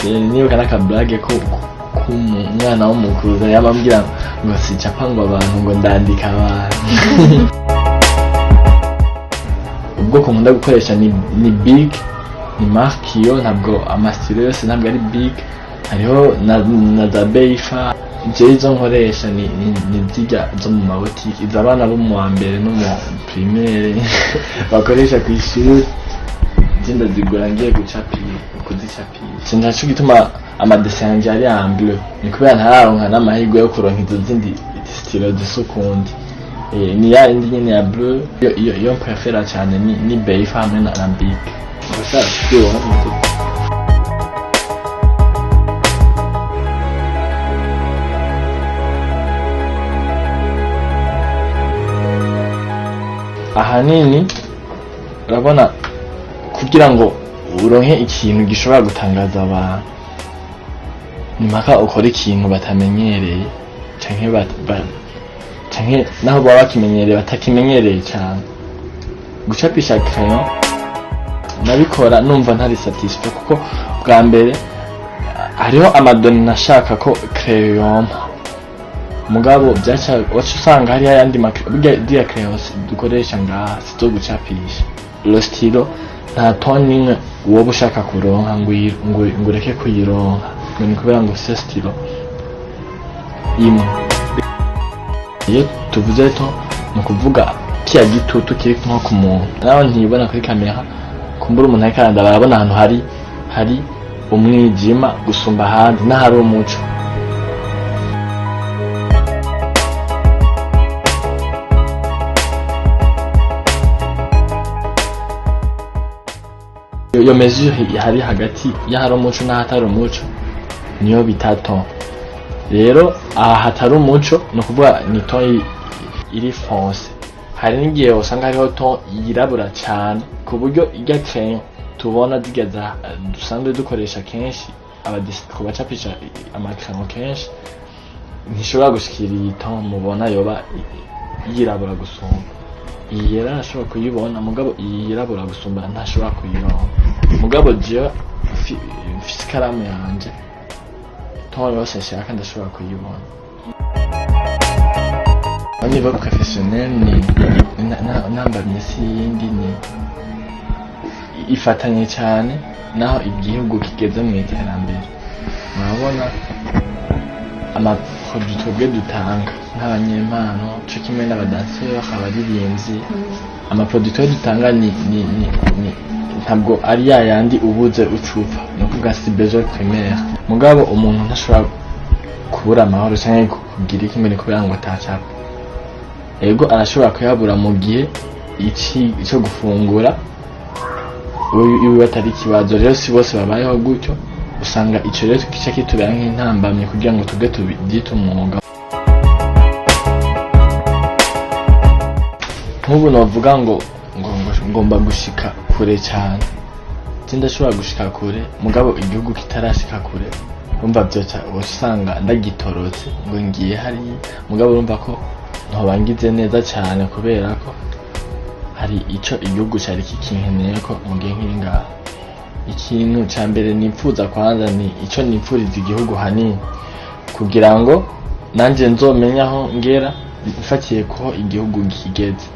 nibuka n'akablage ko umwana w'umukuza yamambwira ngo sicapa ngo abantu ngo ndandika abantu. Ubwoko nkunda gukoresha ni big, ni marque yo, ntabwo amasitilo yose ntabwo ari big, hariho na za Beifa. Je izo nkoresha ni zirya zo mu mabotiki, izo abana bo mu wa mbere no mu primaire bakoresha ku ishuri, zinda zigura ngiye kuzicapisha. Sindaco gituma amadessin yanje ari en bleu, ni kubera ntararonka n'amahirwe yo kuronka izo zindi stilo zisukundi. Ni ya indi nyene ya bleu, yo prefera cyane ni Beifa hamwe na Big. Gusa sio ahanini urabona, kugira ngo uronke ikintu gishobora gutangaza abantu, ni mpaka ukora ikintu batamenyereye canke naho baba bakimenyereye batakimenyereye cyane. Gucapisha crayon nabikora numva ntari satisfait, kuko bwa mbere hariho amadoni nashaka ko crayon, mugabo byaca wacu usanga hari ayandi burya crayon dukoresha ngaha sizo gucapisha. Lo stilo nta toni imwe wowe ushaka kuronka ngo ureke kuyironka, ni kubera ngo se stilo imwe. Iyo tuvuze to ni ukuvuga kiya gitutu kiri nko ku muntu, nawe ntibona kuri kamera, kumbura umuntu ariko aranda barabona ahantu hari umwijima gusumba ahandi n'ahari umuco. Iyo mesure hari hagati y'ahari umuco n'ahatari umuco niyo bita ton. Rero aha hatari umuco ni ukuvuga ni ton iri fonce. Hari n'igihe usanga hariho ton yirabura cyane, ku buryo irya crayon tubona zigeza dusanzwe dukoresha kenshi abadisiko bacapisha amakaramu kenshi, ntishobora gushikira iyi ton mubona yoba yirabura gusumba. Iyi yera ashobora kuyibona, mugabo iyi yirabura gusumba ntashobora kuyibona. Mugabo je mfise ikaramu yanje, ton yose nshaka ndashobora kuyibona. Au niveau professionnel, namba misi yindi ni ifatanye cyane naho igihugu kigeze mu iterambere. Murabona amaproduit twebwe dutanga nk'abanyempano, cyo kimwe n'abadanseur, abaririmbyi, amaproduit dutanga ni ntabwo ari yayandi ubuze ucupa, no kuvuga si besoin primaire. Mugabo umuntu ntashobora kubura amahoro cyangwa kugira ikimene kubera ngo atacapa. Ego arashobora kuyabura mu gihe icyo gufungura iwe batari ikibazo. Rero si bose babayeho gutyo, usanga icyo rero kica kitubera nk'intambamye kugira ngo tubwe tubyite umwuga. Nk'ubu novuga ngo ngomba gushika kure cyane, ndashobora gushika kure mugabo igihugu kitarashika kure, urumva byoca usanga ndagitorotse ngo ngiye hari, mugabo urumva ko ntobangize neza cyane kubera ko hari ico igihugu cyari kikinkeneye ko mu gihe nk'inga. Ikintu cya mbere nipfuza kwanza ni ico nipfuriza igihugu hanini, kugira ngo nanje nzomenya aho ngera mfatiye ko igihugu kigeze.